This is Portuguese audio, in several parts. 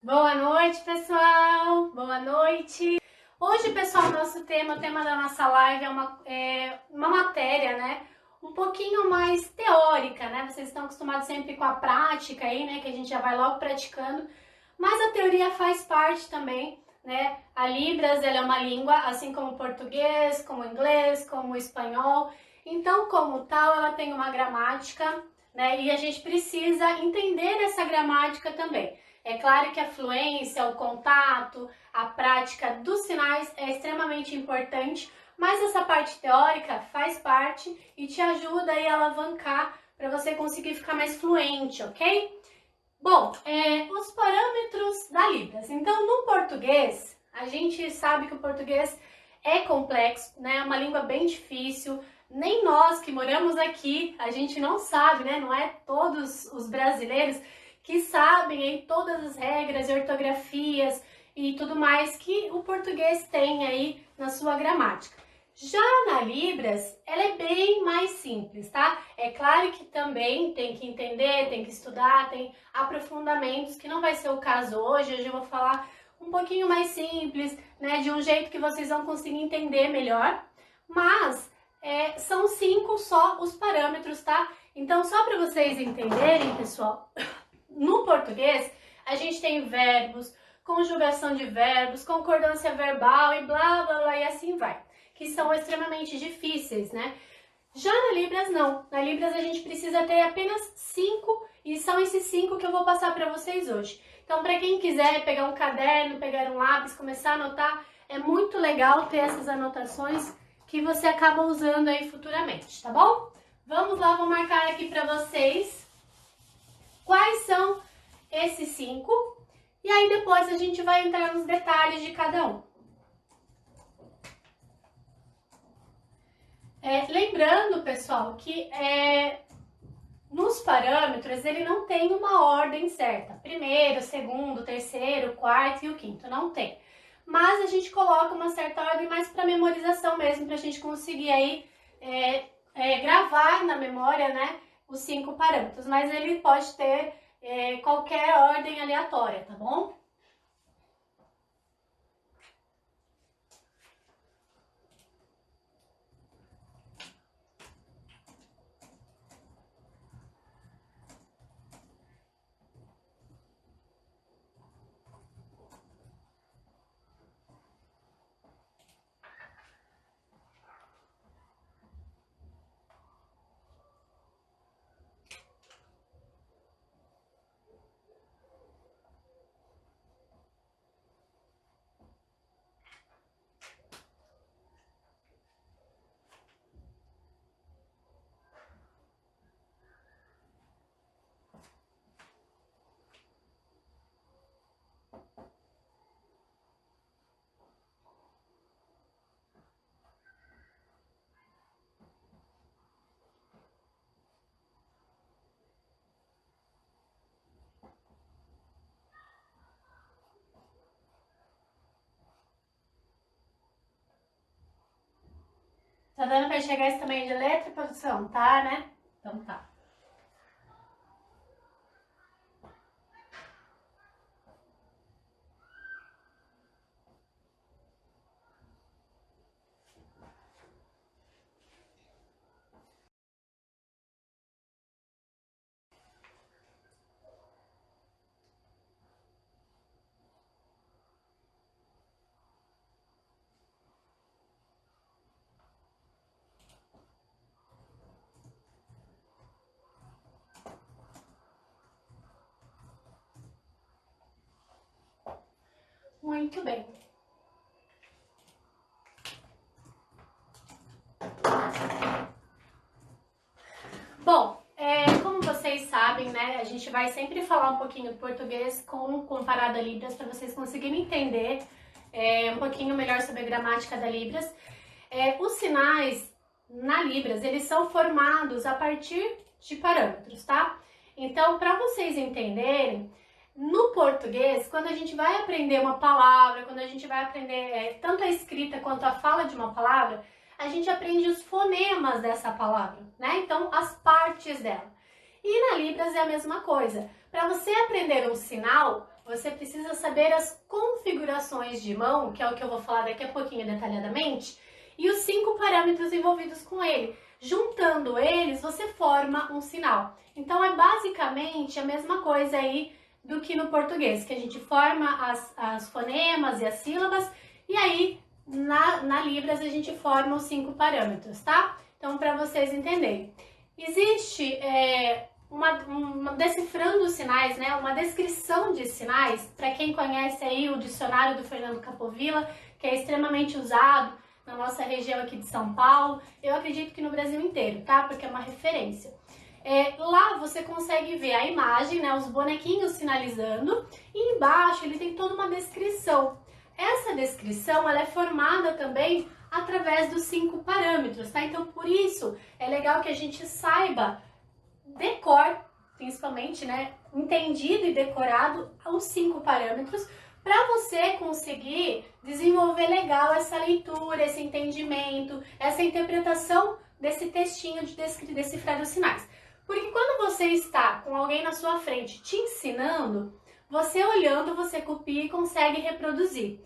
Boa noite, pessoal! Boa noite! Hoje, pessoal, nosso tema, o tema da nossa live é uma matéria, né? Um pouquinho mais teórica, né? Vocês estão acostumados sempre com a prática aí, né? Que a gente já vai logo praticando. Mas a teoria faz parte também, né? A Libras, ela é uma língua, assim como o português, como o inglês, como o espanhol. Então, como tal, ela tem uma gramática, né? E a gente precisa entender essa gramática também. É claro que a fluência, o contato, a prática dos sinais é extremamente importante, mas essa parte teórica faz parte e te ajuda aí a alavancar para você conseguir ficar mais fluente, ok? Bom, os parâmetros da Libras. Então, no português, a gente sabe que o português é complexo, né? É uma língua bem difícil. Nem nós que moramos aqui, a gente não sabe, né? Não é todos os brasileiros que sabem aí todas as regras, ortografias e tudo mais que o português tem aí na sua gramática. Já na Libras, ela é bem mais simples, tá? É claro que também tem que entender, tem que estudar, tem aprofundamentos, que não vai ser o caso hoje. Hoje eu vou falar um pouquinho mais simples, né? De um jeito que vocês vão conseguir entender melhor. Mas são 5 só os parâmetros, tá? Então, só para vocês entenderem, pessoal, no português, a gente tem verbos, conjugação de verbos, concordância verbal e blá, blá, blá, e assim vai, que são extremamente difíceis, né? Já na Libras, não. Na Libras, a gente precisa ter apenas 5, e são esses 5 que eu vou passar para vocês hoje. Então, para quem quiser pegar um caderno, pegar um lápis, começar a anotar, é muito legal ter essas anotações que você acaba usando aí futuramente, tá bom? Vamos lá, vou marcar aqui para vocês quais são esses 5, e aí depois a gente vai entrar nos detalhes de cada um. Lembrando, pessoal, que nos parâmetros ele não tem uma ordem certa. Primeiro, segundo, terceiro, quarto e o quinto, não tem. Mas a gente coloca uma certa ordem mais para memorização mesmo, para a gente conseguir aí gravar na memória, né, os 5 parâmetros. Mas ele pode ter qualquer ordem aleatória, tá bom? Tá dando para enxergar esse tamanho de letra, produção? Tá, né? Então tá. Muito bem. Bom, como vocês sabem, né, a gente vai sempre falar um pouquinho do português comparado a Libras para vocês conseguirem entender um pouquinho melhor sobre a gramática da Libras. Os sinais na Libras, eles são formados a partir de parâmetros, tá? Então, para vocês entenderem, no português, quando a gente vai aprender uma palavra, quando a gente vai aprender tanto a escrita quanto a fala de uma palavra, a gente aprende os fonemas dessa palavra, né? Então, as partes dela. E na Libras é a mesma coisa. Para você aprender um sinal, você precisa saber as configurações de mão, que é o que eu vou falar daqui a pouquinho detalhadamente, e os 5 parâmetros envolvidos com ele. Juntando eles, você forma um sinal. Então, é basicamente a mesma coisa aí do que no português, que a gente forma as fonemas e as sílabas, e aí na Libras a gente forma os 5 parâmetros, tá? Então, para vocês entenderem. Existe decifrando os sinais, né? Uma descrição de sinais, para quem conhece aí o dicionário do Fernando Capovilla, que é extremamente usado na nossa região aqui de São Paulo, eu acredito que no Brasil inteiro, tá? Porque é uma referência. Lá você consegue ver a imagem, né? Os bonequinhos sinalizando, e embaixo ele tem toda uma descrição. Essa descrição, ela é formada também através dos 5 parâmetros, tá? Então, por isso, é legal que a gente saiba decor, principalmente, né? Entendido e decorado os 5 parâmetros, para você conseguir desenvolver legal essa leitura, esse entendimento, essa interpretação desse textinho de decifrar os sinais. Porque quando você está com alguém na sua frente te ensinando, você olhando, você copia e consegue reproduzir.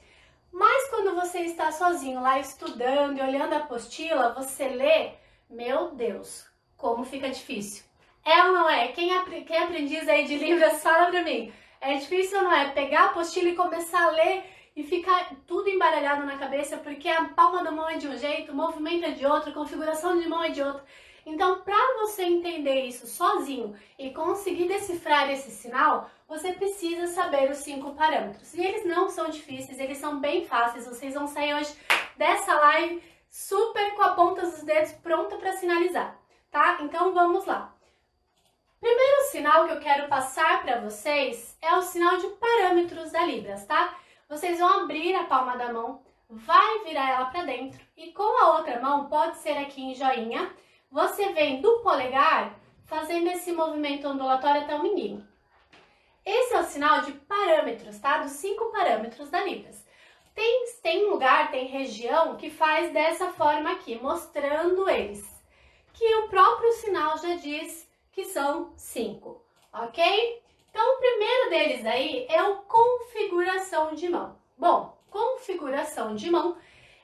Mas quando você está sozinho lá estudando e olhando a apostila, você lê, meu Deus, como fica difícil. É ou não é? Quem é aprendiz aí de Libras, fala pra mim. É difícil ou não é? Pegar a apostila e começar a ler e ficar tudo embaralhado na cabeça, porque a palma da mão é de um jeito, o movimento é de outro, a configuração de mão é de outro. Então, para você entender isso sozinho e conseguir decifrar esse sinal, você precisa saber os 5 parâmetros. E eles não são difíceis, eles são bem fáceis. Vocês vão sair hoje dessa live super com a ponta dos dedos pronta para sinalizar, tá? Então, vamos lá. Primeiro sinal que eu quero passar para vocês é o sinal de parâmetros da Libras, tá? Vocês vão abrir a palma da mão, vai virar ela para dentro e com a outra mão, pode ser aqui em joinha, você vem do polegar fazendo esse movimento ondulatório até o mindinho. Esse é o sinal de parâmetros, tá? Dos 5 parâmetros da Libras. Tem lugar, tem região que faz dessa forma aqui, mostrando eles. Que o próprio sinal já diz que são 5, ok? Então, o primeiro deles aí é o configuração de mão. Bom, configuração de mão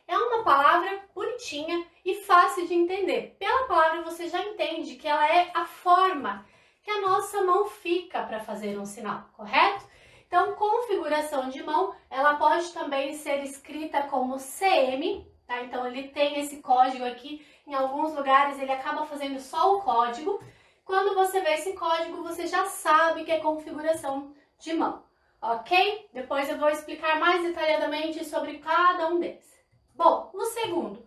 é uma palavra bonitinha e fácil de entender. Pela palavra você já entende que ela é a forma que a nossa mão fica para fazer um sinal, correto? Então, configuração de mão, ela pode também ser escrita como CM, tá? Então, ele tem esse código aqui. Em alguns lugares, ele acaba fazendo só o código. Quando você vê esse código, você já sabe que é configuração de mão, ok? Depois eu vou explicar mais detalhadamente sobre cada um deles. Bom, o segundo,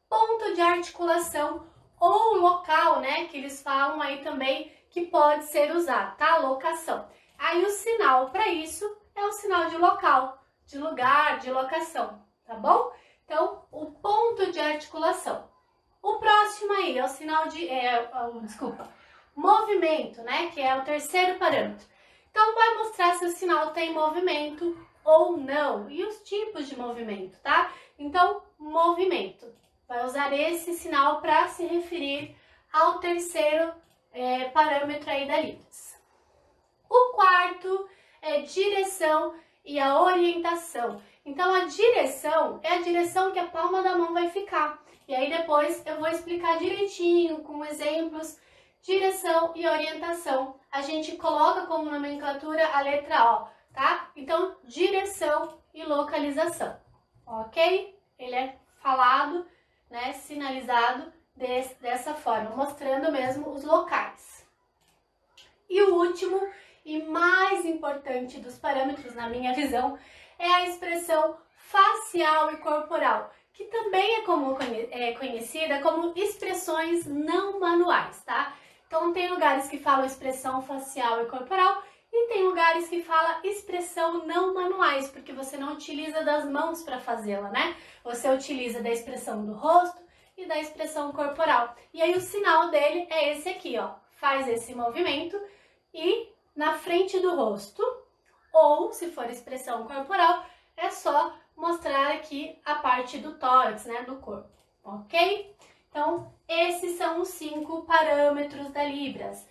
ponto de articulação ou local, né? Que eles falam aí também que pode ser usado, tá? Locação. Aí o sinal para isso é o sinal de local, de lugar, de locação, tá bom? Então, o ponto de articulação. O próximo aí é o sinal de... movimento, né? Que é o terceiro parâmetro. Então, vai mostrar se o sinal tem movimento ou não. E os tipos de movimento, tá? Então, movimento. Vai usar esse sinal para se referir ao terceiro parâmetro aí da Libras. O quarto é direção e a orientação. Então, a direção é a direção que a palma da mão vai ficar. E aí, depois, eu vou explicar direitinho, com exemplos. Direção e orientação. A gente coloca como nomenclatura a letra O, tá? Então, direção e localização, ok? Ele é falado, né, sinalizado dessa forma, mostrando mesmo os locais. E o último e mais importante dos parâmetros, na minha visão, é a expressão facial e corporal, que também é conhecida como expressões não manuais, tá? Então, tem lugares que falam expressão facial e corporal e tem lugares que falam expressão não manuais, porque você não utiliza das mãos para fazê-la, né? Você utiliza da expressão do rosto e da expressão corporal. E aí, o sinal dele é esse aqui, ó. Faz esse movimento e na frente do rosto, ou, se for expressão corporal, é só mostrar aqui a parte do tórax, né? Do corpo, ok? Então, esses são os 5 parâmetros da Libras.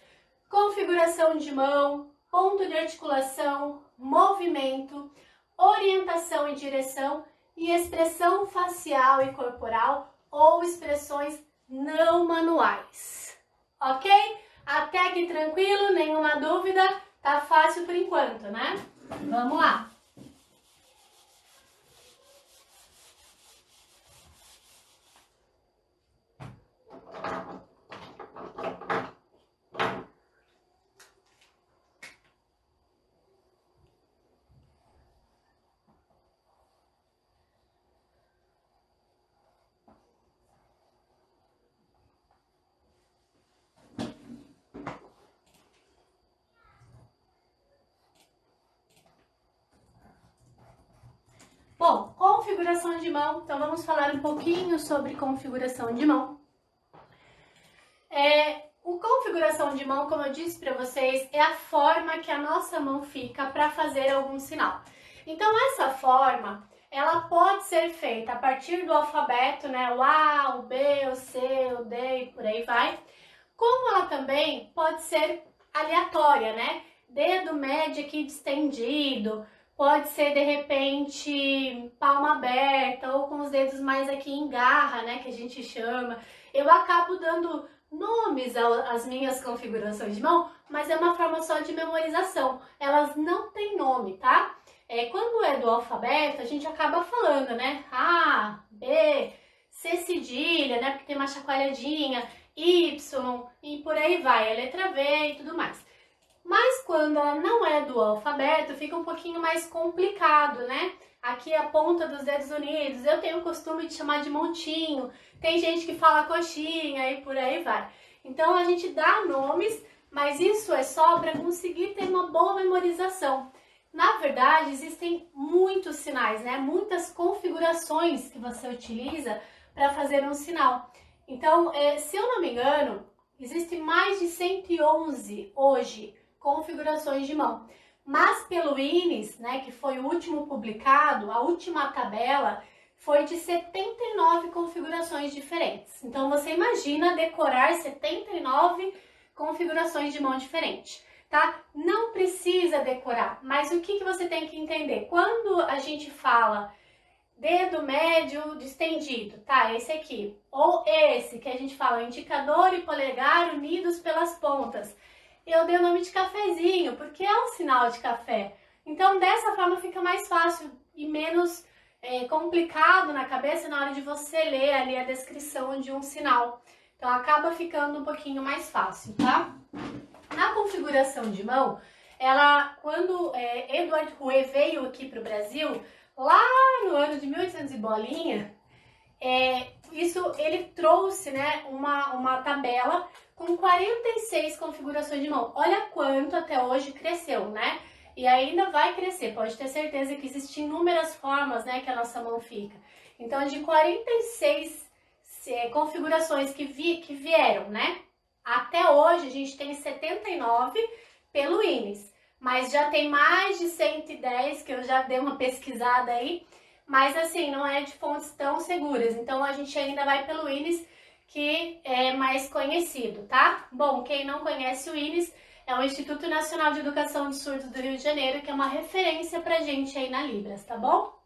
Configuração de mão, ponto de articulação, movimento, orientação e direção e expressão facial e corporal ou expressões não manuais. Ok? Até aqui tranquilo, nenhuma dúvida? Tá fácil por enquanto, né? Vamos lá! Bom, configuração de mão, então vamos falar um pouquinho sobre configuração de mão. O configuração de mão, como eu disse para vocês, é a forma que a nossa mão fica para fazer algum sinal. Então essa forma, ela pode ser feita a partir do alfabeto, né? O A, o B, o C, o D e por aí vai. Como ela também pode ser aleatória, né? Dedo médio aqui distendido, pode ser, de repente, palma aberta ou com os dedos mais aqui em garra, né, que a gente chama. Eu acabo dando nomes às minhas configurações de mão, mas é uma forma só de memorização. Elas não têm nome, tá? Quando é do alfabeto, a gente acaba falando, né? A, B, C cedilha, né, porque tem uma chacoalhadinha, Y e por aí vai, a letra V e tudo mais. Mas quando ela não é do alfabeto, fica um pouquinho mais complicado, né? Aqui a ponta dos dedos unidos, eu tenho o costume de chamar de montinho, tem gente que fala coxinha e por aí vai. Então a gente dá nomes, mas isso é só para conseguir ter uma boa memorização. Na verdade, existem muitos sinais, né? Muitas configurações que você utiliza para fazer um sinal. Então, se eu não me engano, existem mais de 111 hoje configurações de mão. Mas pelo INES, né, que foi o último publicado, a última tabela foi de 79 configurações diferentes. Então você imagina decorar 79 configurações de mão diferentes, tá? Não precisa decorar, mas o que você tem que entender? Quando a gente fala dedo médio distendido, tá? Esse aqui. Ou esse, que a gente fala indicador e polegar unidos pelas pontas. Eu dei o nome de cafezinho, porque é um sinal de café. Então, dessa forma fica mais fácil e menos complicado na cabeça na hora de você ler ali a descrição de um sinal. Então, acaba ficando um pouquinho mais fácil, tá? Na configuração de mão, quando Edward Rouet veio aqui para o Brasil, lá no ano de 1800 e bolinha, ele trouxe, né, uma tabela com 46 configurações de mão. Olha quanto até hoje cresceu, né? E ainda vai crescer, pode ter certeza que existem inúmeras formas, né, que a nossa mão fica. Então, de 46 configurações que vieram, né? Até hoje, a gente tem 79 pelo INES, mas já tem mais de 110 que eu já dei uma pesquisada aí, mas assim, não é de fontes tão seguras. Então, a gente ainda vai pelo INES, que é mais conhecido, tá? Bom, quem não conhece o INES, é o Instituto Nacional de Educação de Surdos do Rio de Janeiro, que é uma referência pra gente aí na Libras, tá bom?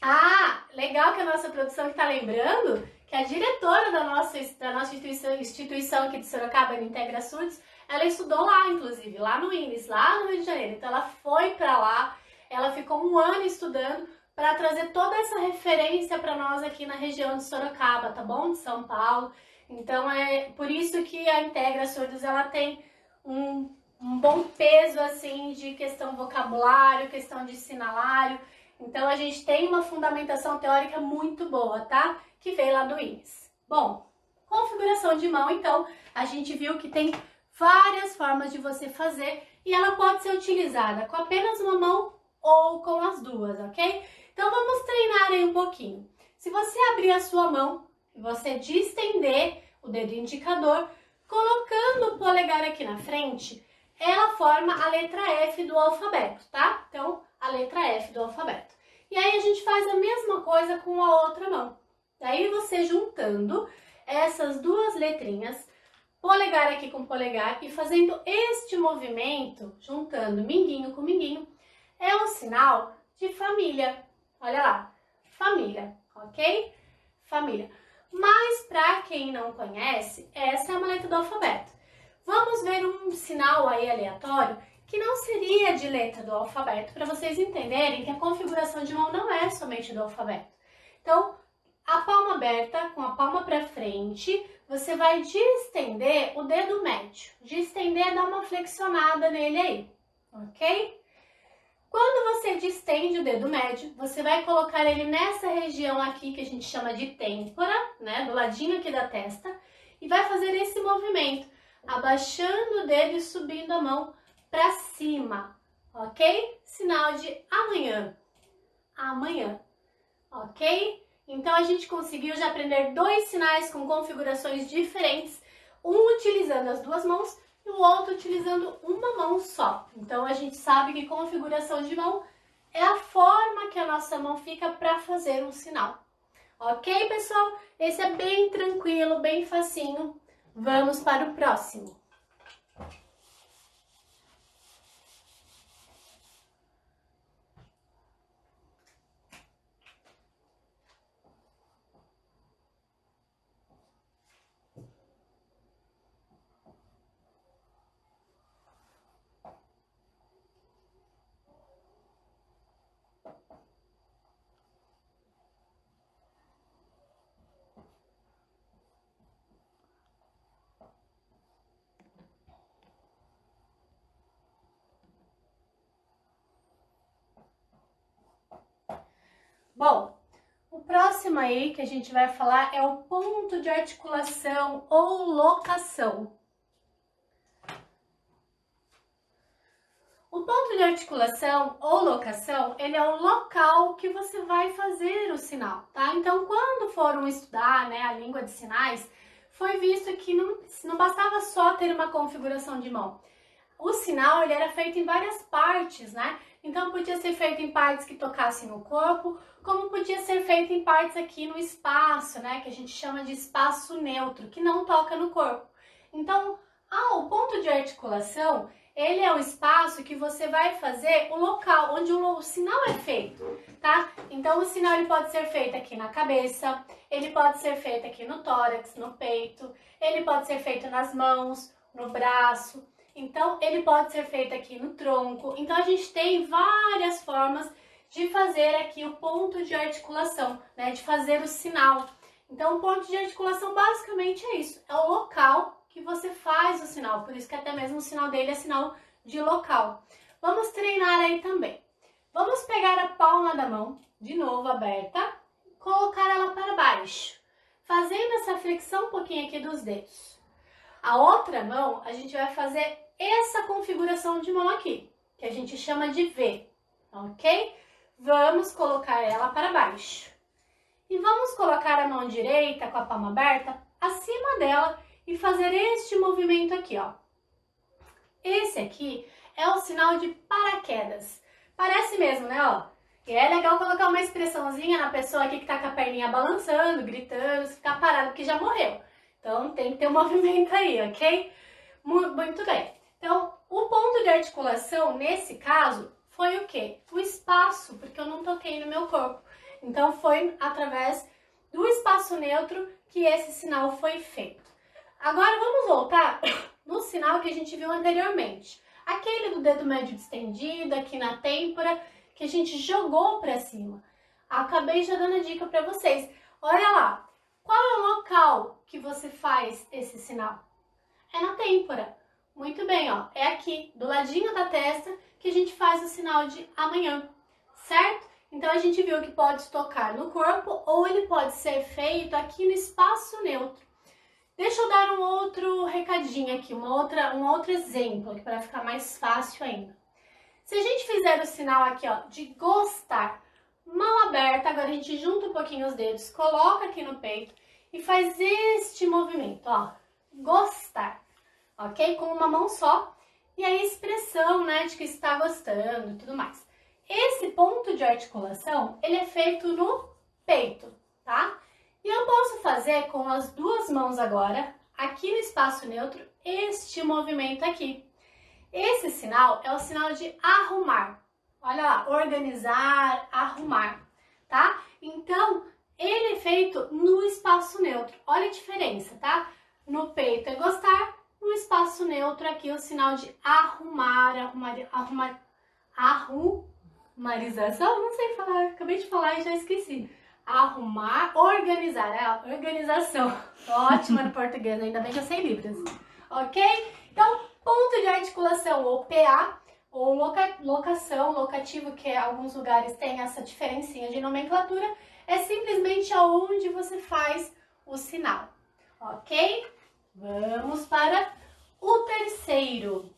Ah, legal que a nossa produção está lembrando que a diretora da nossa instituição aqui de Sorocaba, no Integra Surdos, ela estudou lá, inclusive, lá no INES, lá no Rio de Janeiro. Então ela foi para lá, ela ficou um ano estudando para trazer toda essa referência para nós aqui na região de Sorocaba, tá bom? De São Paulo. Então é por isso que a Integra Surdos ela tem um bom peso assim de questão vocabulário, questão de sinalário. Então, a gente tem uma fundamentação teórica muito boa, tá? Que veio lá do INES. Bom, configuração de mão, então, a gente viu que tem várias formas de você fazer e ela pode ser utilizada com apenas uma mão ou com as duas, ok? Então, vamos treinar aí um pouquinho. Se você abrir a sua mão e você distender o dedo indicador, colocando o polegar aqui na frente, ela forma a letra F do alfabeto, tá? Então, a letra F do alfabeto. E aí a gente faz a mesma coisa com a outra mão. Daí você juntando essas duas letrinhas, polegar aqui com polegar e fazendo este movimento, juntando minguinho com minguinho, é um sinal de família. Olha lá, família, ok? Família. Mas para quem não conhece, essa é uma letra do alfabeto. Vamos ver um sinal aí aleatório que não seria de letra do alfabeto, para vocês entenderem que a configuração de mão não é somente do alfabeto. Então, a palma aberta, com a palma para frente, você vai distender o dedo médio. Distender, dá uma flexionada nele aí, ok? Quando você distende o dedo médio, você vai colocar ele nessa região aqui que a gente chama de têmpora, né? Do ladinho aqui da testa, e vai fazer esse movimento, abaixando o dedo e subindo a mão para cima, ok? Sinal de amanhã, amanhã, ok? Então a gente conseguiu já aprender 2 sinais com configurações diferentes, um utilizando as 2 mãos e o outro utilizando uma mão só. Então a gente sabe que configuração de mão é a forma que a nossa mão fica para fazer um sinal. Ok, pessoal? Esse é bem tranquilo, bem facinho. Vamos para o próximo. Bom, o próximo aí que a gente vai falar é o ponto de articulação ou locação. O ponto de articulação ou locação, ele é o local que você vai fazer o sinal, tá? Então, quando foram estudar, né, a língua de sinais, foi visto que não bastava só ter uma configuração de mão. O sinal, ele era feito em várias partes, né? Então, podia ser feito em partes que tocassem o corpo, como podia ser feito em partes aqui no espaço, né? Que a gente chama de espaço neutro, que não toca no corpo. Então, o ponto de articulação, ele é o espaço que você vai fazer o local onde o sinal é feito, tá? Então, o sinal ele pode ser feito aqui na cabeça, ele pode ser feito aqui no tórax, no peito, ele pode ser feito nas mãos, no braço. Então, ele pode ser feito aqui no tronco. Então, a gente tem várias formas de fazer aqui o ponto de articulação, né? De fazer o sinal. Então, o ponto de articulação basicamente é isso. É o local que você faz o sinal. Por isso que até mesmo o sinal dele é sinal de local. Vamos treinar aí também. Vamos pegar a palma da mão, de novo aberta, colocar ela para baixo, fazendo essa flexão um pouquinho aqui dos dedos. A outra mão, a gente vai fazer essa configuração de mão aqui, que a gente chama de V, ok? Vamos colocar ela para baixo. E vamos colocar a mão direita com a palma aberta acima dela e fazer este movimento aqui, ó. Esse aqui é o sinal de paraquedas. Parece mesmo, né, ó? E é legal colocar uma expressãozinha na pessoa aqui que tá com a perninha balançando, gritando, se ficar parado porque já morreu. Então, tem que ter um movimento aí, ok? Muito bem. Então, o ponto de articulação, nesse caso, foi o quê? O espaço, porque eu não toquei no meu corpo. Então, foi através do espaço neutro que esse sinal foi feito. Agora, vamos voltar no sinal que a gente viu anteriormente. Aquele do dedo médio distendido, aqui na têmpora, que a gente jogou para cima. Acabei já dando a dica para vocês. Olha lá, qual é o local que você faz esse sinal? É na têmpora. Muito bem, ó. É aqui, do ladinho da testa, que a gente faz o sinal de amanhã, certo? Então, a gente viu que pode tocar no corpo ou ele pode ser feito aqui no espaço neutro. Deixa eu dar um outro recadinho aqui, um outro exemplo, para ficar mais fácil ainda. Se a gente fizer o sinal aqui, ó, de gostar, mão aberta, agora a gente junta um pouquinho os dedos, coloca aqui no peito e faz este movimento, ó, gostar, ok? Com uma mão só, e a expressão, né, de que está gostando e tudo mais. Esse ponto de articulação, ele é feito no peito, tá? E eu posso fazer com as 2 mãos agora, aqui no espaço neutro este movimento aqui. Esse sinal é o sinal de arrumar. Olha lá, organizar, arrumar, tá? Então, ele é feito no espaço neutro. Olha a diferença, tá? No peito é gostar, no espaço neutro aqui o sinal de arrumar, arrumarização, não sei falar, acabei de falar e já esqueci. Arrumar, organizar, é a organização. Ótima no português, ainda bem que eu sei Libras, ok? Então, ponto de articulação, ou PA, ou locação, locativo, que alguns lugares têm essa diferencinha de nomenclatura, é simplesmente aonde você faz o sinal, ok? Vamos para o terceiro.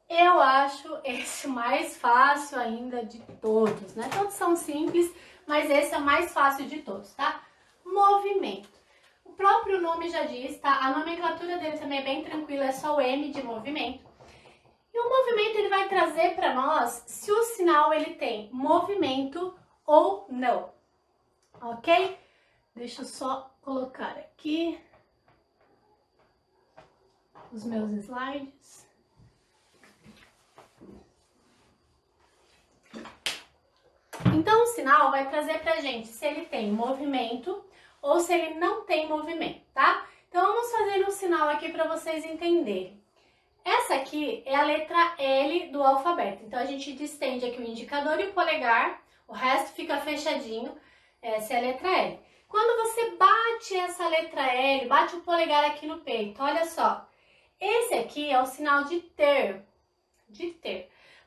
Eu acho esse o mais fácil ainda de todos, né? Todos são simples, mas esse é o mais fácil de todos, tá? Movimento. O próprio nome já diz, tá? A nomenclatura dele também é bem tranquila, é só o M de movimento. E o movimento ele vai trazer para nós se o sinal ele tem movimento ou não, ok? Deixa eu só colocar aqui os meus slides. Então, o sinal vai trazer pra gente se ele tem movimento ou se ele não tem movimento, tá? Então, vamos fazer um sinal aqui para vocês entenderem. Essa aqui é a letra L do alfabeto. Então, a gente distende aqui o indicador e o polegar, o resto fica fechadinho, essa é a letra L. Quando você bate essa letra L, bate o polegar aqui no peito, olha só. Esse aqui é o sinal de ter,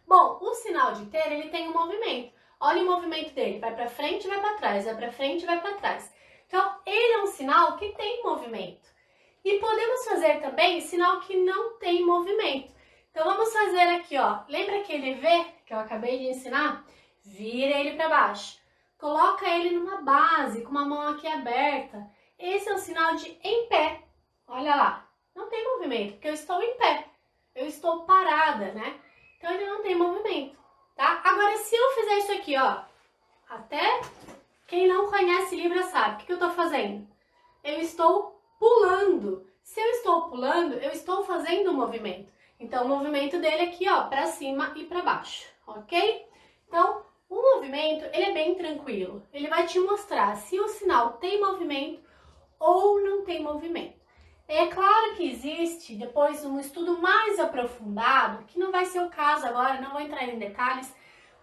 Bom, o sinal de ter, ele tem um movimento. Olha o movimento dele, vai para frente e vai para trás, vai para frente e vai para trás. Então, ele é um sinal que tem movimento. E podemos fazer também sinal que não tem movimento. Então, vamos fazer aqui, ó. Lembra aquele V que eu acabei de ensinar? Vira ele para baixo. Coloca ele numa base, com uma mão aqui aberta. Esse é o sinal de em pé. Olha lá, não tem movimento, porque eu estou em pé. Eu estou parada, né? Então, ele não tem movimento. Tá? Agora, se eu fizer isso aqui, ó, até quem não conhece Libra sabe, o que eu estou fazendo? Eu estou pulando. Se eu estou pulando, eu estou fazendo o movimento. Então, o movimento dele aqui, ó, para cima e para baixo, ok? Então, o movimento, ele é bem tranquilo. Ele vai te mostrar se o sinal tem movimento ou não tem movimento. É claro que existe depois um estudo mais aprofundado, que não vai ser o caso agora, não vou entrar em detalhes,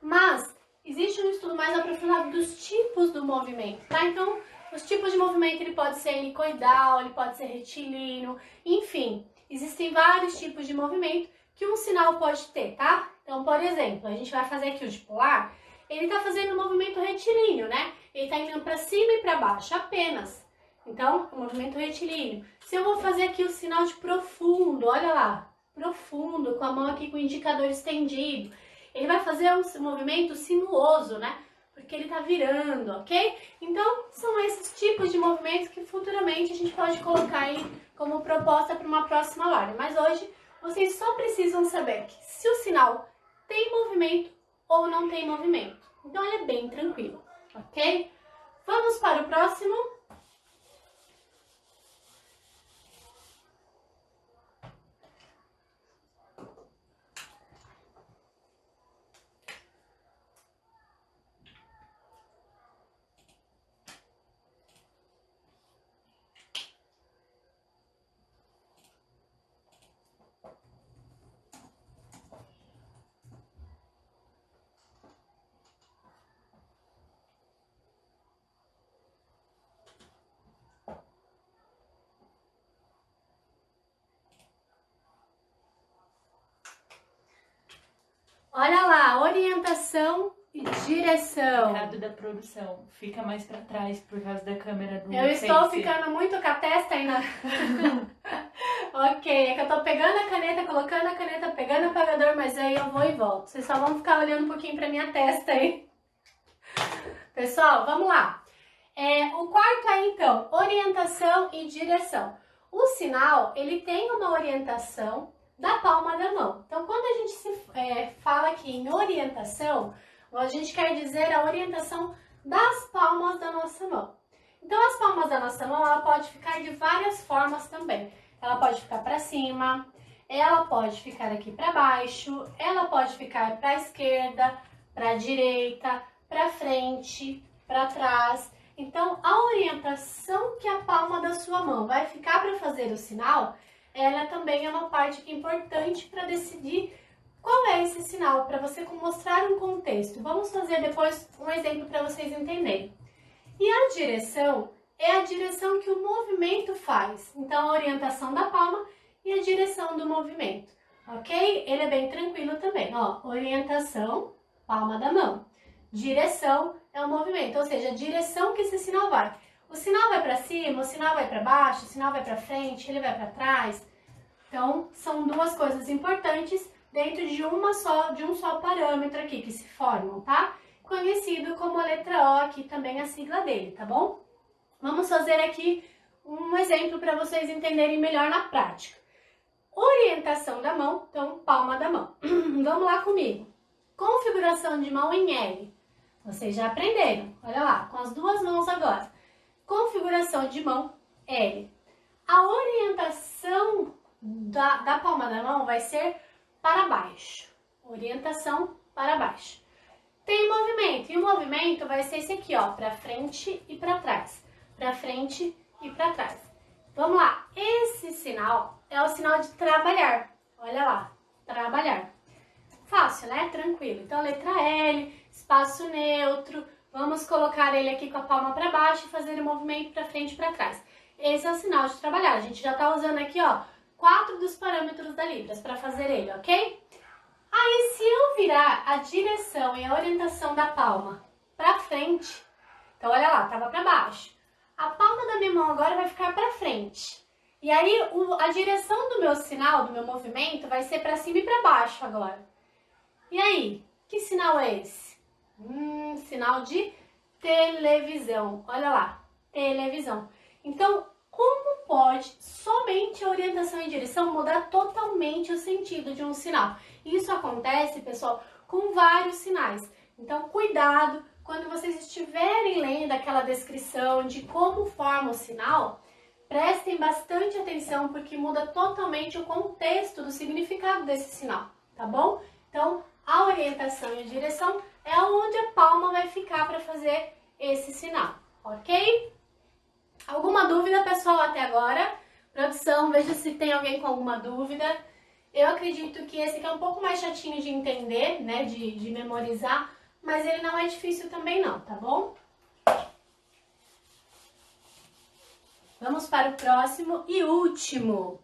mas existe um estudo mais aprofundado dos tipos do movimento, tá? Então, os tipos de movimento, ele pode ser helicoidal, ele pode ser retilíneo, enfim, existem vários tipos de movimento que um sinal pode ter, tá? Então, por exemplo, a gente vai fazer aqui o de polar, ele tá fazendo um movimento retilíneo, né? Ele tá indo para cima e para baixo apenas. Então, o movimento retilíneo. Se eu vou fazer aqui o sinal de profundo, olha lá, profundo, com a mão aqui com o indicador estendido, ele vai fazer um movimento sinuoso, né? Porque ele tá virando, ok? Então, são esses tipos de movimentos que futuramente a gente pode colocar aí como proposta para uma próxima live. Mas hoje, vocês só precisam saber que se o sinal tem movimento ou não tem movimento. Então, ele é bem tranquilo, ok? Vamos para o próximo. Olha lá, orientação e direção. Recado da produção, fica mais pra trás por causa da câmera do Eu estou Face. ficando muito com a testa aí na... Ok, é que eu tô pegando a caneta, colocando a caneta, pegando o apagador, mas aí eu vou e volto. Vocês só vão ficar olhando um pouquinho pra minha testa aí. Pessoal, vamos lá. O quarto é, então, orientação e direção. O sinal, ele tem uma orientação da palma da mão. Então, quando a gente fala aqui em orientação, a gente quer dizer a orientação das palmas da nossa mão. Então, as palmas da nossa mão, ela pode ficar de várias formas também. Ela pode ficar para cima, ela pode ficar aqui para baixo, ela pode ficar para a esquerda, para a direita, para frente, para trás. Então, a orientação que a palma da sua mão vai ficar para fazer o sinal, ela também é uma parte que é importante para decidir qual é esse sinal, para você mostrar um contexto. Vamos fazer depois um exemplo para vocês entenderem. E a direção é a direção que o movimento faz. Então, a orientação da palma e a direção do movimento, ok? Ele é bem tranquilo também, ó. Orientação, palma da mão. Direção é o movimento, ou seja, a direção que esse sinal vai. O sinal vai para cima, o sinal vai para baixo, o sinal vai para frente, ele vai para trás. Então, são duas coisas importantes dentro de um só parâmetro aqui que se formam, tá? Conhecido como a letra O, aqui também a sigla dele, tá bom? Vamos fazer aqui um exemplo para vocês entenderem melhor na prática. Orientação da mão, então palma da mão. Vamos lá comigo. Configuração de mão em L. Vocês já aprenderam, olha lá, com as duas mãos agora. Configuração de mão L. A orientação da palma da mão vai ser para baixo. Orientação para baixo. Tem movimento, e o movimento vai ser esse aqui, ó, para frente e para trás. Para frente e para trás. Vamos lá, esse sinal é o sinal de trabalhar. Olha lá, trabalhar. Fácil, né? Tranquilo. Então, letra L, espaço neutro. Vamos colocar ele aqui com a palma para baixo e fazer o movimento para frente e para trás. Esse é o sinal de trabalhar. A gente já está usando aqui, ó, 4 dos parâmetros da Libras para fazer ele, ok? Aí, se eu virar a direção e a orientação da palma para frente, então olha lá, tava para baixo. A palma da minha mão agora vai ficar para frente. E aí, a direção do meu sinal, do meu movimento, vai ser para cima e para baixo agora. E aí, que sinal é esse? Sinal de televisão. Olha lá, televisão. Então, como pode somente a orientação e direção mudar totalmente o sentido de um sinal? Isso acontece, pessoal, com vários sinais. Então, cuidado quando vocês estiverem lendo aquela descrição de como forma o sinal, prestem bastante atenção porque muda totalmente o contexto do significado desse sinal, tá bom? Então, a orientação e a direção é onde a palma vai ficar para fazer esse sinal, ok? Alguma dúvida, pessoal, até agora? Produção, veja se tem alguém com alguma dúvida. Eu acredito que esse aqui é um pouco mais chatinho de entender, né, de memorizar, mas ele não é difícil também não, tá bom? Vamos para o próximo e último.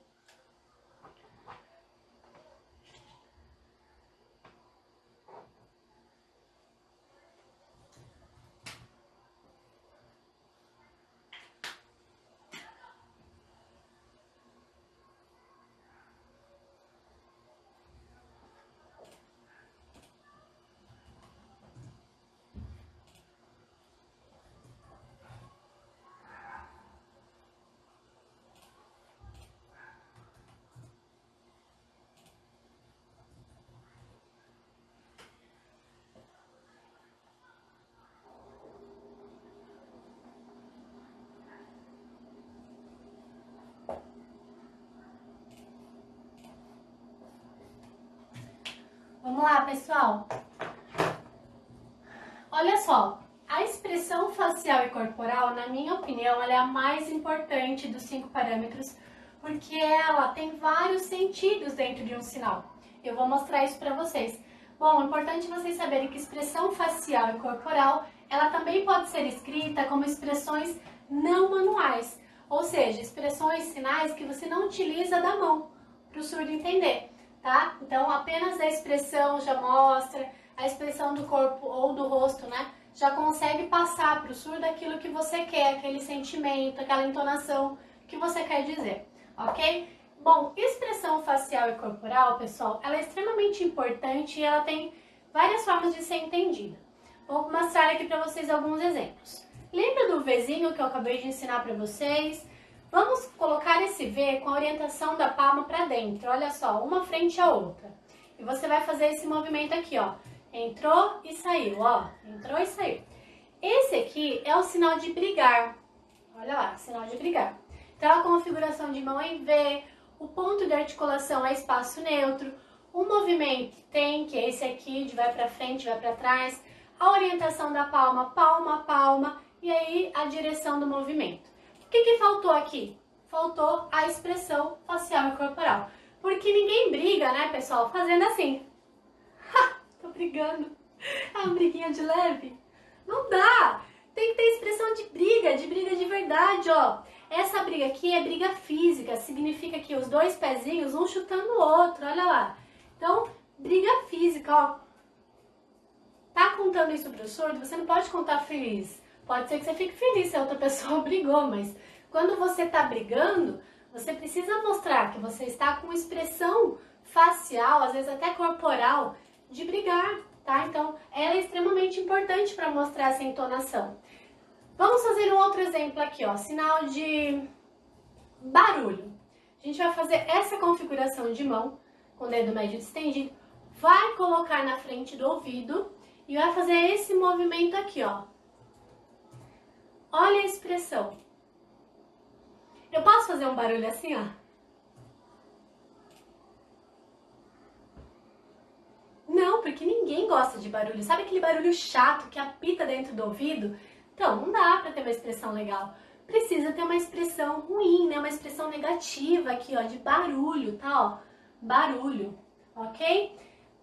Vamos lá, pessoal. Olha só, a expressão facial e corporal, na minha opinião, ela é a mais importante dos 5 parâmetros, porque ela tem vários sentidos dentro de um sinal. Eu vou mostrar isso para vocês. Bom, é importante vocês saberem que expressão facial e corporal, ela também pode ser escrita como expressões não manuais, ou seja, expressões, sinais que você não utiliza da mão para o surdo entender. Tá? Então, apenas a expressão já mostra, a expressão do corpo ou do rosto, né? Já consegue passar para o surdo aquilo que você quer, aquele sentimento, aquela entonação que você quer dizer, ok? Bom, expressão facial e corporal, pessoal, ela é extremamente importante e ela tem várias formas de ser entendida. Vou mostrar aqui para vocês alguns exemplos. Lembra do Vzinho que eu acabei de ensinar para vocês? Vamos colocar esse V com a orientação da palma para dentro, olha só, uma frente à outra. E você vai fazer esse movimento aqui, ó. Entrou e saiu, ó. Entrou e saiu. Esse aqui é o sinal de brigar. Olha lá, sinal de brigar. Então, a configuração de mão é em V, o ponto de articulação é espaço neutro, o movimento tem, que é esse aqui, de vai para frente, vai para trás, a orientação da palma, palma, palma, e aí a direção do movimento. O que faltou aqui? Faltou a expressão facial e corporal. Porque ninguém briga, né, pessoal, fazendo assim. Ha, tô brigando. É uma briguinha de leve. Não dá. Tem que ter expressão de briga de verdade, ó. Essa briga aqui é briga física, significa que os dois pezinhos, um chutando o outro, olha lá. Então, briga física, ó. Tá contando isso pro surdo, você não pode contar feliz. Pode ser que você fique feliz se a outra pessoa brigou, mas quando você tá brigando, você precisa mostrar que você está com expressão facial, às vezes até corporal, de brigar, tá? Então, ela é extremamente importante para mostrar essa entonação. Vamos fazer um outro exemplo aqui, ó, sinal de barulho. A gente vai fazer essa configuração de mão, com o dedo médio estendido, vai colocar na frente do ouvido e vai fazer esse movimento aqui, ó. Olha a expressão. Eu posso fazer um barulho assim, ó? Não, porque ninguém gosta de barulho. Sabe aquele barulho chato que apita dentro do ouvido? Então, não dá para ter uma expressão legal. Precisa ter uma expressão ruim, né? Uma expressão negativa aqui, ó, de barulho, tá? Ó, barulho, ok?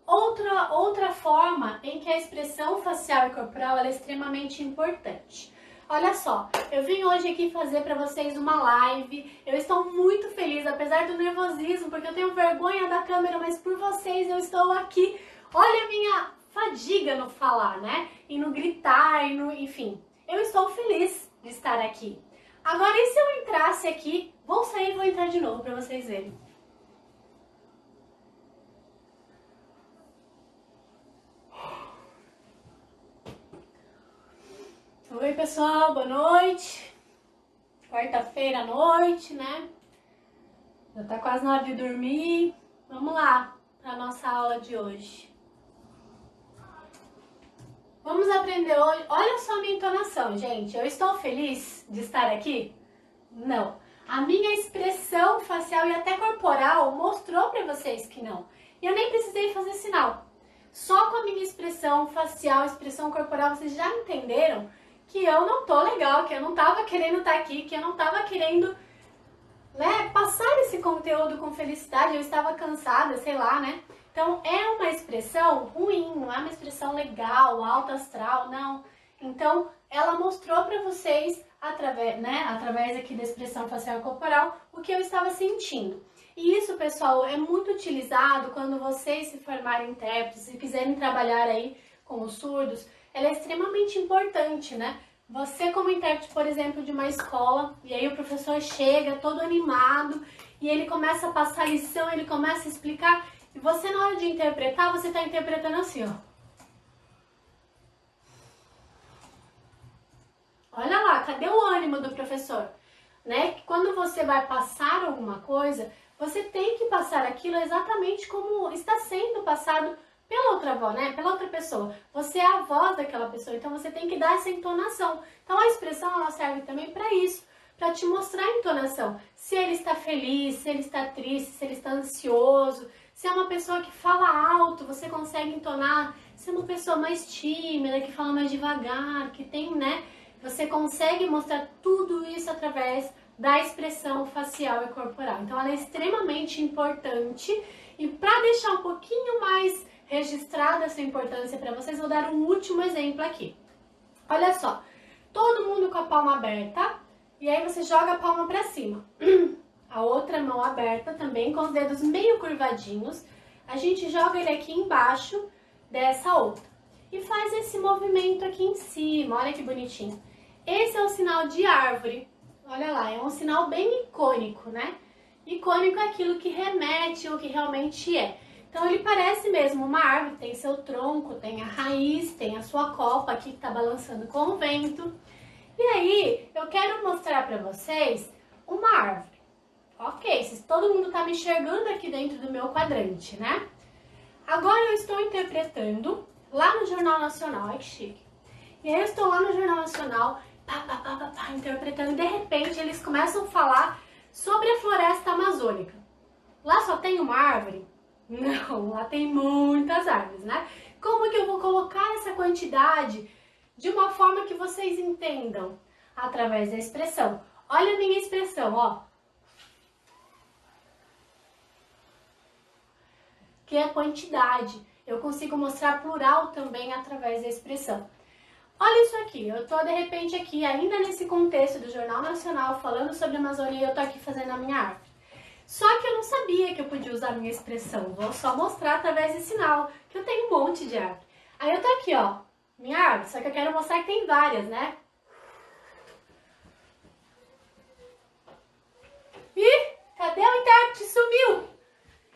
Outra forma em que a expressão facial e corporal ela é extremamente importante. Olha só, eu vim hoje aqui fazer para vocês uma live. Eu estou muito feliz, apesar do nervosismo, porque eu tenho vergonha da câmera, mas por vocês eu estou aqui. Olha a minha fadiga no falar, né? E no gritar, e no, enfim. Eu estou feliz de estar aqui. Agora, e se eu entrasse aqui? Vou sair e vou entrar de novo para vocês verem. Oi, pessoal, boa noite. Quarta-feira à noite, né? Já tá quase na hora de dormir. Vamos lá para nossa aula de hoje. Vamos aprender hoje. Olha só a minha entonação, gente. Eu estou feliz de estar aqui? Não. A minha expressão facial e até corporal mostrou para vocês que não. E eu nem precisei fazer sinal. Só com a minha expressão facial, expressão corporal, vocês já entenderam que eu não tô legal, que eu não tava querendo estar aqui, que eu não tava querendo, né, passar esse conteúdo com felicidade, eu estava cansada, sei lá, né? Então, é uma expressão ruim, não é uma expressão legal, alto astral, não. Então, ela mostrou para vocês, através aqui da expressão facial e corporal, o que eu estava sentindo. E isso, pessoal, é muito utilizado quando vocês se formarem intérpretes e quiserem trabalhar aí com os surdos. Ela é extremamente importante, né? Você como intérprete, por exemplo, de uma escola, e aí o professor chega todo animado, e ele começa a passar a lição, ele começa a explicar, e você na hora de interpretar, você está interpretando assim, ó. Olha lá, cadê o ânimo do professor? Né? Que quando você vai passar alguma coisa, você tem que passar aquilo exatamente como está sendo passado pela outra voz, né? Pela outra pessoa. Você é a voz daquela pessoa, então você tem que dar essa entonação. Então a expressão ela serve também para isso, para te mostrar a entonação. Se ele está feliz, se ele está triste, se ele está ansioso, se é uma pessoa que fala alto, você consegue entonar. Se é uma pessoa mais tímida, que fala mais devagar, que tem, né? Você consegue mostrar tudo isso através da expressão facial e corporal. Então ela é extremamente importante. E para deixar um pouquinho mais registrada essa importância para vocês, vou dar um último exemplo aqui. Olha só, todo mundo com a palma aberta, e aí você joga a palma para cima. A outra mão aberta também, com os dedos meio curvadinhos, a gente joga ele aqui embaixo dessa outra. E faz esse movimento aqui em cima, olha que bonitinho. Esse é o sinal de árvore, olha lá, é um sinal bem icônico, né? Icônico é aquilo que remete ao que realmente é. Então ele parece mesmo uma árvore, tem seu tronco, tem a raiz, tem a sua copa aqui que está balançando com o vento. E aí eu quero mostrar para vocês uma árvore. Ok, se todo mundo está me enxergando aqui dentro do meu quadrante, né? Agora eu estou interpretando lá no Jornal Nacional, ai que chique. E aí eu estou lá no Jornal Nacional, interpretando, e de repente eles começam a falar sobre a floresta amazônica. Lá só tem uma árvore? Não, lá tem muitas árvores, né? Como que eu vou colocar essa quantidade de uma forma que vocês entendam? Através da expressão. Olha a minha expressão, ó. Que é a quantidade. Eu consigo mostrar plural também através da expressão. Olha isso aqui, eu tô de repente aqui, ainda nesse contexto do Jornal Nacional, falando sobre a Amazônia, e eu tô aqui fazendo a minha árvore. Só que eu não sabia que eu podia usar a minha expressão, vou só mostrar através de sinal, que eu tenho um monte de árvore. Aí eu tô aqui, ó, minha árvore, só que eu quero mostrar que tem várias, né? Ih, cadê o intérprete? Sumiu!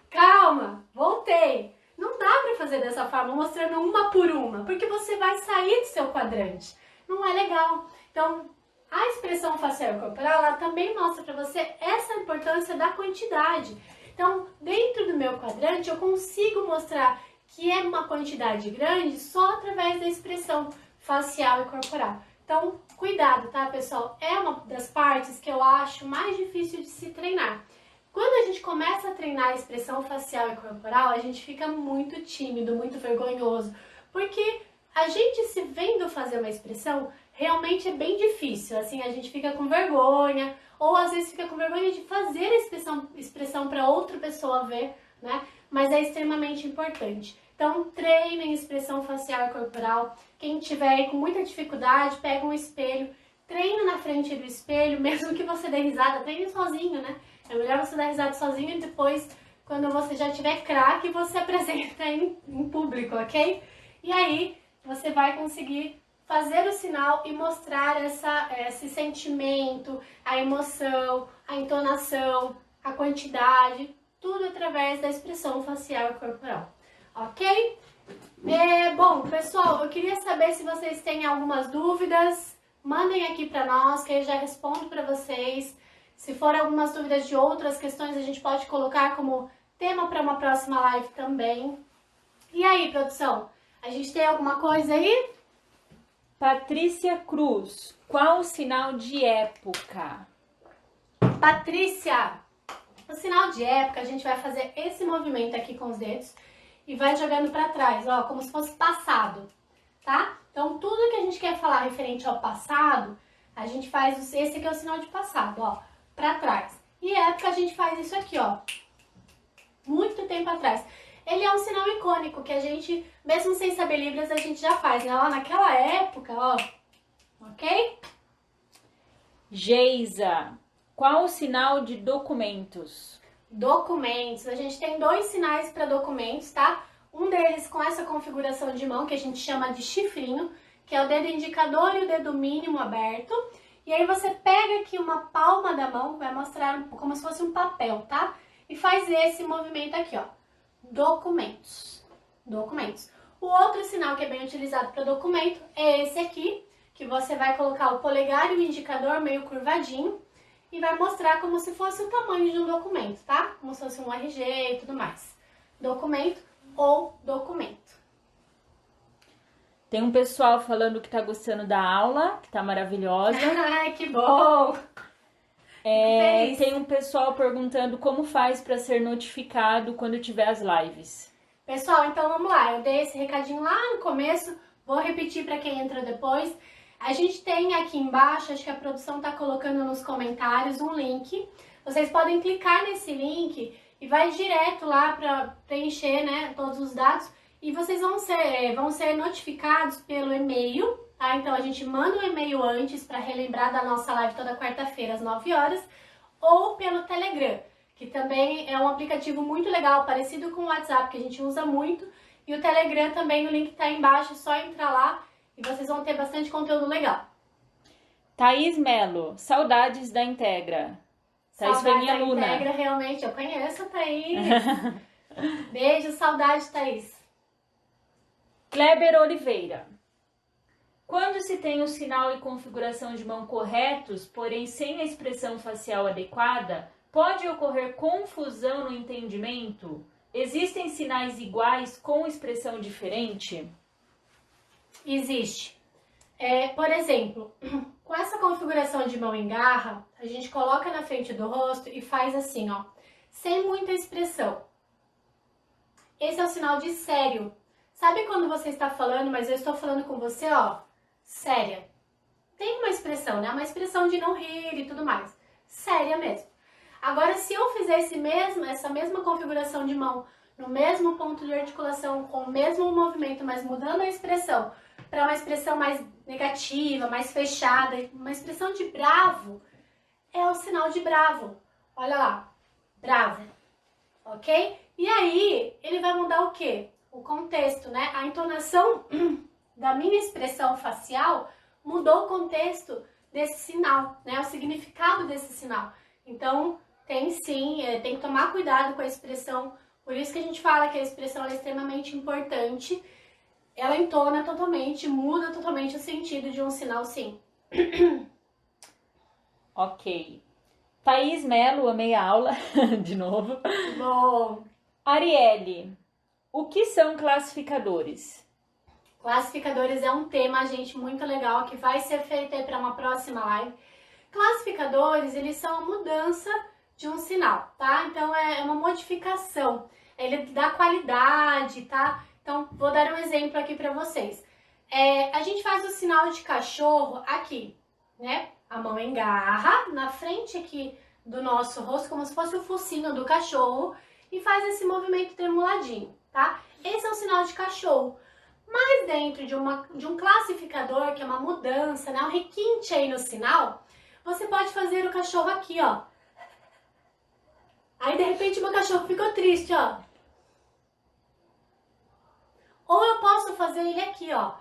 Calma, voltei. Não dá para fazer dessa forma, mostrando uma por uma, porque você vai sair do seu quadrante. Não é legal. Então, a expressão facial e corporal, ela também mostra para você essa importância da quantidade. Então, dentro do meu quadrante, eu consigo mostrar que é uma quantidade grande só através da expressão facial e corporal. Então, cuidado, tá, pessoal? É uma das partes que eu acho mais difícil de se treinar. Quando a gente começa a treinar a expressão facial e corporal, a gente fica muito tímido, muito vergonhoso, porque a gente se vendo fazer uma expressão realmente é bem difícil, assim, a gente fica com vergonha, ou às vezes fica com vergonha de fazer a expressão para outra pessoa ver, né? Mas é extremamente importante. Então, treinem expressão facial e corporal. Quem tiver aí com muita dificuldade, pega um espelho, treina na frente do espelho, mesmo que você dê risada, treine sozinho, né? É melhor você dar risada sozinho e depois, quando você já tiver craque, você apresenta em público, ok? E aí, você vai conseguir fazer o sinal e mostrar esse sentimento, a emoção, a entonação, a quantidade, tudo através da expressão facial e corporal, ok? Bom, pessoal, eu queria saber se vocês têm algumas dúvidas, mandem aqui para nós, que eu já respondo para vocês. Se for algumas dúvidas de outras questões, a gente pode colocar como tema para uma próxima live também. E aí, produção? A gente tem alguma coisa aí? Patrícia Cruz, qual o sinal de época? Patrícia, o sinal de época, a gente vai fazer esse movimento aqui com os dedos e vai jogando para trás, ó, como se fosse passado, tá? Então, tudo que a gente quer falar referente ao passado, a gente faz, esse aqui é o sinal de passado, ó, para trás. E época, a gente faz isso aqui, ó, muito tempo atrás. Ele é um sinal icônico que a gente, mesmo sem saber Libras, a gente já faz, né? Ó, naquela época, ó, ok? Geisa, qual o sinal de documentos? Documentos, a gente tem dois sinais para documentos, tá? Um deles com essa configuração de mão, que a gente chama de chifrinho, que é o dedo indicador e o dedo mínimo aberto. E aí você pega aqui uma palma da mão, vai mostrar como se fosse um papel, tá? E faz esse movimento aqui, ó. Documentos. Documentos. O outro sinal que é bem utilizado para documento é esse aqui, que você vai colocar o polegar e o indicador meio curvadinho e vai mostrar como se fosse o tamanho de um documento, tá? Como se fosse um RG e tudo mais. Documento ou documento. Tem um pessoal falando que tá gostando da aula, que tá maravilhosa. Ai, que bom! Tem um pessoal perguntando como faz para ser notificado quando tiver as lives. Pessoal, então vamos lá. Eu dei esse recadinho lá no começo, vou repetir para quem entra depois. A gente tem aqui embaixo, acho que a produção tá colocando nos comentários um link. Vocês podem clicar nesse link e vai direto lá para preencher, né, todos os dados. E vocês vão ser notificados pelo e-mail, tá? Então a gente manda um e-mail antes para relembrar da nossa live toda quarta-feira às 9 horas, ou pelo Telegram, que também é um aplicativo muito legal, parecido com o WhatsApp, que a gente usa muito. E o Telegram também, o link tá aí embaixo, é só entrar lá e vocês vão ter bastante conteúdo legal. Thaís Melo, saudades da Integra. Thaís foi minha aluna. Integra, realmente, eu conheço a Thaís. Beijo, saudade, Thaís. Kleber Oliveira. Quando se tem o sinal e configuração de mão corretos, porém sem a expressão facial adequada, pode ocorrer confusão no entendimento? Existem sinais iguais com expressão diferente? Existe. Por exemplo, com essa configuração de mão em garra, a gente coloca na frente do rosto e faz assim, ó, sem muita expressão. Esse é o sinal de sério. Sabe quando você está falando, mas eu estou falando com você, ó, séria. Tem uma expressão, né? Uma expressão de não rir e tudo mais. Séria mesmo. Agora, se eu fizer essa mesma configuração de mão, no mesmo ponto de articulação, com o mesmo movimento, mas mudando a expressão para uma expressão mais negativa, mais fechada, uma expressão de bravo, é o sinal de bravo. Olha lá, bravo, ok? E aí, ele vai mudar o quê? O contexto, né? A entonação da minha expressão facial mudou o contexto desse sinal, né? O significado desse sinal. Então, tem sim, tem que tomar cuidado com a expressão. Por isso que a gente fala que a expressão é extremamente importante. Ela entona totalmente, muda totalmente o sentido de um sinal, sim. Ok. Thaís Melo, amei a aula, de novo. Bom. Arielle, o que são classificadores? Classificadores é um tema, gente, muito legal, que vai ser feito aí para uma próxima live. Classificadores, eles são a mudança de um sinal, tá? Então, é uma modificação. Ele dá qualidade, tá? Então, vou dar um exemplo aqui para vocês. A gente faz o sinal de cachorro aqui, né? A mão engarra na frente aqui do nosso rosto, como se fosse o focinho do cachorro, e faz esse movimento tremuladinho, tá? Esse é o sinal de cachorro. Mas dentro de um classificador, que é uma mudança, né? Um requinte aí no sinal, você pode fazer o cachorro aqui, ó. Aí, de repente, meu cachorro ficou triste, ó. Ou eu posso fazer ele aqui, ó.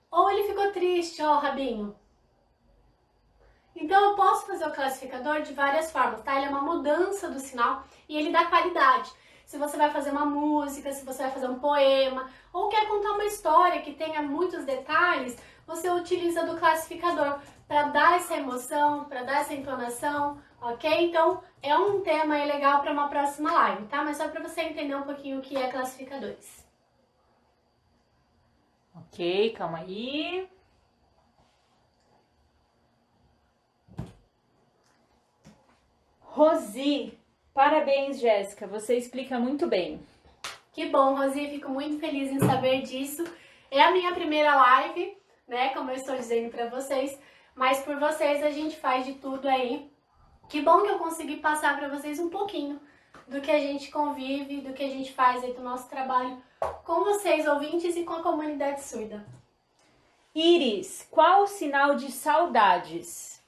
Ou ele ficou triste, ó, rabinho. Então, eu posso fazer o classificador de várias formas, tá? Ele é uma mudança do sinal e ele dá qualidade. Se você vai fazer uma música, se você vai fazer um poema, ou quer contar uma história que tenha muitos detalhes, você utiliza do classificador para dar essa emoção, para dar essa entonação, ok? Então, é um tema aí legal para uma próxima live, tá? Mas só para você entender um pouquinho o que é classificadores. Ok, calma aí. Rosi, parabéns, Jéssica, você explica muito bem. Que bom, Rosi, fico muito feliz em saber disso. É a minha primeira live, né, como eu estou dizendo para vocês, mas por vocês a gente faz de tudo aí. Que bom que eu consegui passar para vocês um pouquinho do que a gente convive, do que a gente faz aí do nosso trabalho com vocês, ouvintes, e com a comunidade surda. Iris, qual o sinal de saudades?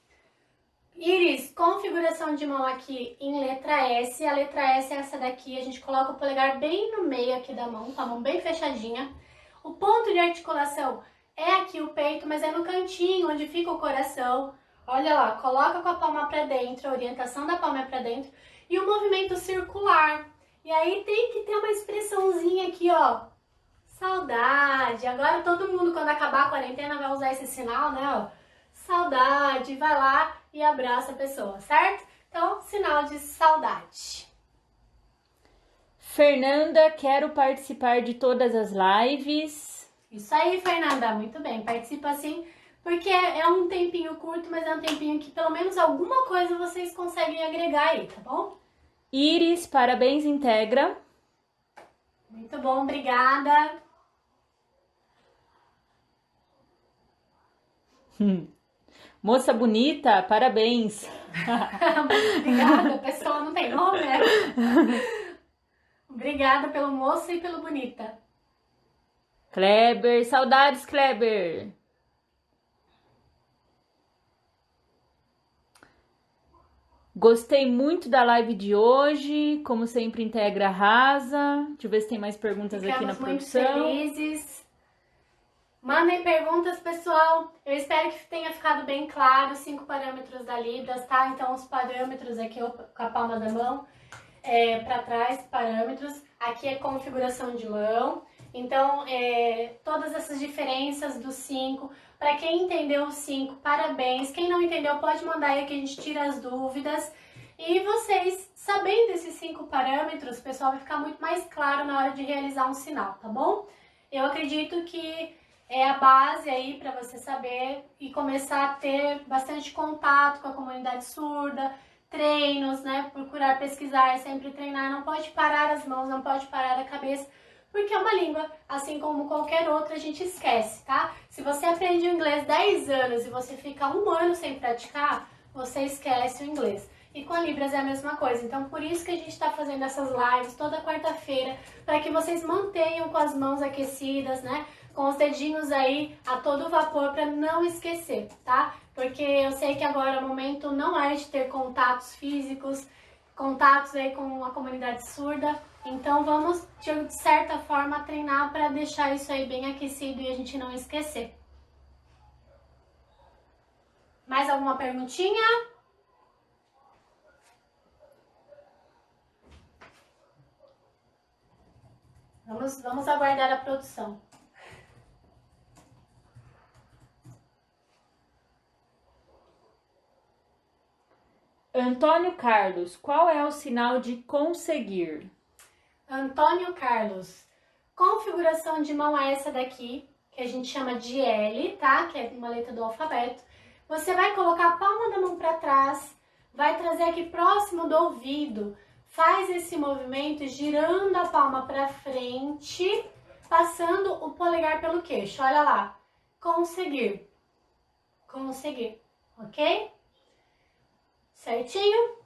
Iris, configuração de mão aqui em letra S. A letra S é essa daqui, a gente coloca o polegar bem no meio aqui da mão, com a mão bem fechadinha. O ponto de articulação é aqui o peito, mas é no cantinho onde fica o coração. Olha lá, coloca com a palma pra dentro, a orientação da palma é pra dentro. E o movimento circular. E aí tem que ter uma expressãozinha aqui, ó. Saudade. Agora todo mundo, quando acabar a quarentena, vai usar esse sinal, né, ó. Saudade, vai lá e abraça a pessoa, certo? Então, sinal de saudade. Fernanda, quero participar de todas as lives. Isso aí, Fernanda, muito bem. Participa sim, porque é um tempinho curto, mas é um tempinho que pelo menos alguma coisa vocês conseguem agregar aí, tá bom? Iris, parabéns, Integra. Muito bom, obrigada. Moça bonita, parabéns. Obrigada, pessoa não tem nome, né? Obrigada pelo moço e pelo bonita. Kleber, saudades, Kleber. Gostei muito da live de hoje, como sempre, Integra arrasa. Deixa eu ver se tem mais perguntas aqui na produção. Ficamos muito felizes. Mandem perguntas, pessoal. Eu espero que tenha ficado bem claro os 5 parâmetros da Libras, tá? Então, os parâmetros aqui com a palma da mão para trás, parâmetros. Aqui é configuração de mão. Então, todas essas diferenças dos 5. Para quem entendeu os 5, parabéns. Quem não entendeu, pode mandar aí que a gente tira as dúvidas. E vocês, sabendo esses 5 parâmetros, pessoal, vai ficar muito mais claro na hora de realizar um sinal, tá bom? Eu acredito que é a base aí para você saber e começar a ter bastante contato com a comunidade surda, treinos, né? Procurar pesquisar, sempre treinar, não pode parar as mãos, não pode parar a cabeça, porque é uma língua, assim como qualquer outra, a gente esquece, tá? Se você aprende o inglês 10 anos e você fica 1 ano sem praticar, você esquece o inglês. E com a Libras é a mesma coisa, então por isso que a gente está fazendo essas lives toda quarta-feira, para que vocês mantenham com as mãos aquecidas, né? Com os dedinhos aí a todo vapor para não esquecer, tá? Porque eu sei que agora o momento não é de ter contatos físicos, contatos aí com a comunidade surda, então vamos, de certa forma, treinar para deixar isso aí bem aquecido e a gente não esquecer. Mais alguma perguntinha? Vamos aguardar a produção. Antônio Carlos, qual é o sinal de conseguir? Antônio Carlos, configuração de mão é essa daqui, que a gente chama de L, tá? Que é uma letra do alfabeto. Você vai colocar a palma da mão para trás, vai trazer aqui próximo do ouvido, faz esse movimento girando a palma para frente, passando o polegar pelo queixo. Olha lá, conseguir, conseguir, ok? Certinho?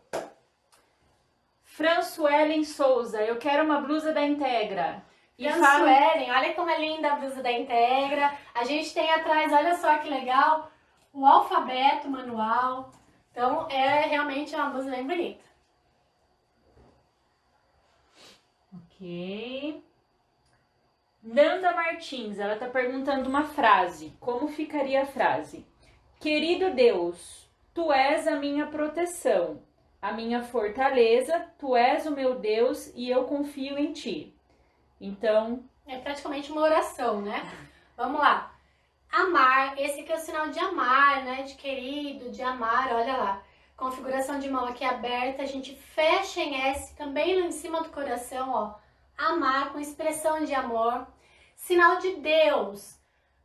Françoelen Souza, eu quero uma blusa da Integra. Françoelen, olha como é linda a blusa da Integra. A gente tem atrás, olha só que legal, o alfabeto manual. Então, é realmente uma blusa bem bonita. Ok. Nanda Martins, ela tá perguntando uma frase. Como ficaria a frase? Querido Deus, tu és a minha proteção, a minha fortaleza, tu és o meu Deus e eu confio em ti. Então... é praticamente uma oração, né? Vamos lá. Amar, esse aqui é o sinal de amar, né? De querido, de amar, olha lá. Configuração de mão aqui aberta, a gente fecha em S, também lá em cima do coração, ó. Amar, com expressão de amor. Sinal de Deus.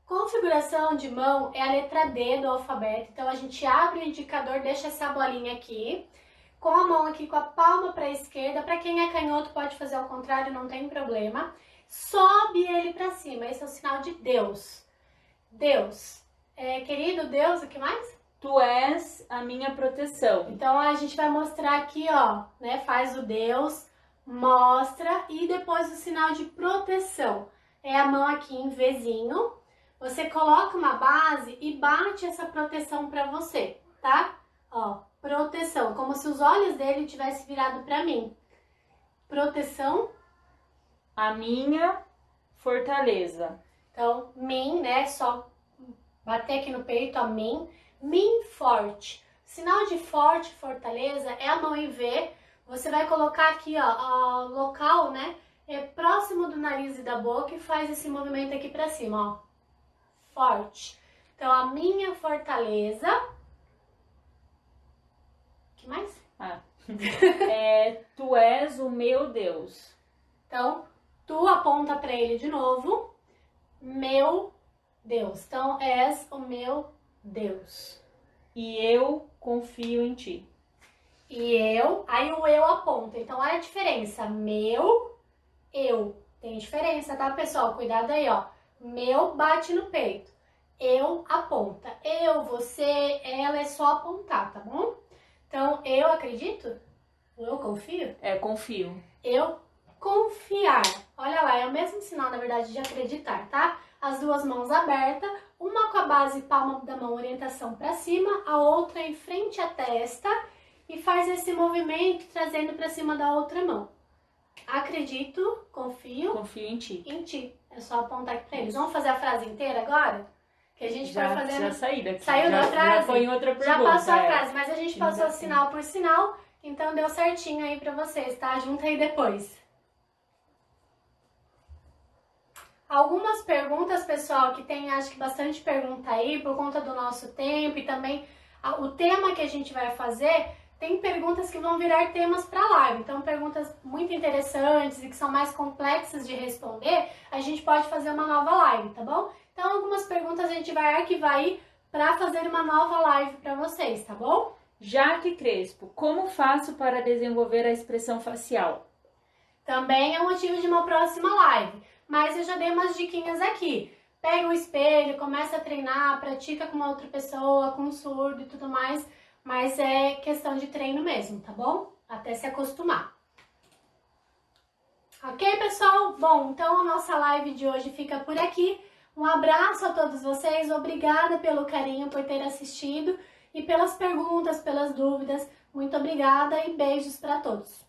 Configuração de mão é a letra D do alfabeto, então a gente abre o indicador, deixa essa bolinha aqui, com a mão aqui com a palma para a esquerda, para quem é canhoto pode fazer ao contrário, não tem problema. Sobe ele para cima, esse é o sinal de Deus. Deus. Querido Deus, o que mais? Tu és a minha proteção. Então a gente vai mostrar aqui, ó, né? Faz o Deus, mostra e depois o sinal de proteção. É a mão aqui em Vzinho. Você coloca uma base e bate essa proteção para você, tá? Ó, proteção, como se os olhos dele tivessem virado para mim. Proteção. A minha fortaleza. Então, mim, né? Só bater aqui no peito, ó, mim. Mim forte. Sinal de forte, fortaleza, é a mão em V. Você vai colocar aqui, ó, local, né? Próximo do nariz e da boca e faz esse movimento aqui pra cima, ó. Forte. Então, a minha fortaleza. O que mais? Tu és o meu Deus. Então, tu aponta pra ele de novo. Meu Deus. Então, és o meu Deus. E eu confio em ti. E eu, aí o eu aponta. Então, olha a diferença. Meu, eu. Tem diferença, tá, pessoal? Cuidado aí, ó. Meu bate no peito. Eu aponta. Eu, você, ela é só apontar, tá bom? Então, eu acredito? Eu confio? Confio. Eu confiar. Olha lá, é o mesmo sinal, na verdade, de acreditar, tá? As duas mãos abertas, uma com a base palma da mão, orientação para cima, a outra em frente à testa e faz esse movimento trazendo para cima da outra mão. Acredito, confio. Confio em ti. Em ti. É só apontar aqui pra eles. Vamos fazer a frase inteira agora? Que a gente foi fazendo... Já saí daqui. Saiu da frase? Já foi em outra pergunta. Já passou a frase, mas a gente passou Ainda sinal por sinal, então deu certinho aí pra vocês, tá? Junta aí depois. Algumas perguntas, pessoal, que tem, acho que bastante pergunta aí, por conta do nosso tempo e também o tema que a gente vai fazer, tem perguntas que vão virar temas para live. Então, perguntas muito interessantes e que são mais complexas de responder, a gente pode fazer uma nova live, tá bom? Então, algumas perguntas a gente vai arquivar aí para fazer uma nova live para vocês, tá bom? Jaque Crespo, como faço para desenvolver a expressão facial? Também é motivo de uma próxima live, mas eu já dei umas diquinhas aqui. Pega o espelho, começa a treinar, pratica com uma outra pessoa, com um surdo e tudo mais, mas é questão de treino mesmo, tá bom? Até se acostumar. Ok, pessoal? Bom, então a nossa live de hoje fica por aqui. Um abraço a todos vocês, obrigada pelo carinho, por ter assistido e pelas perguntas, pelas dúvidas. Muito obrigada e beijos para todos.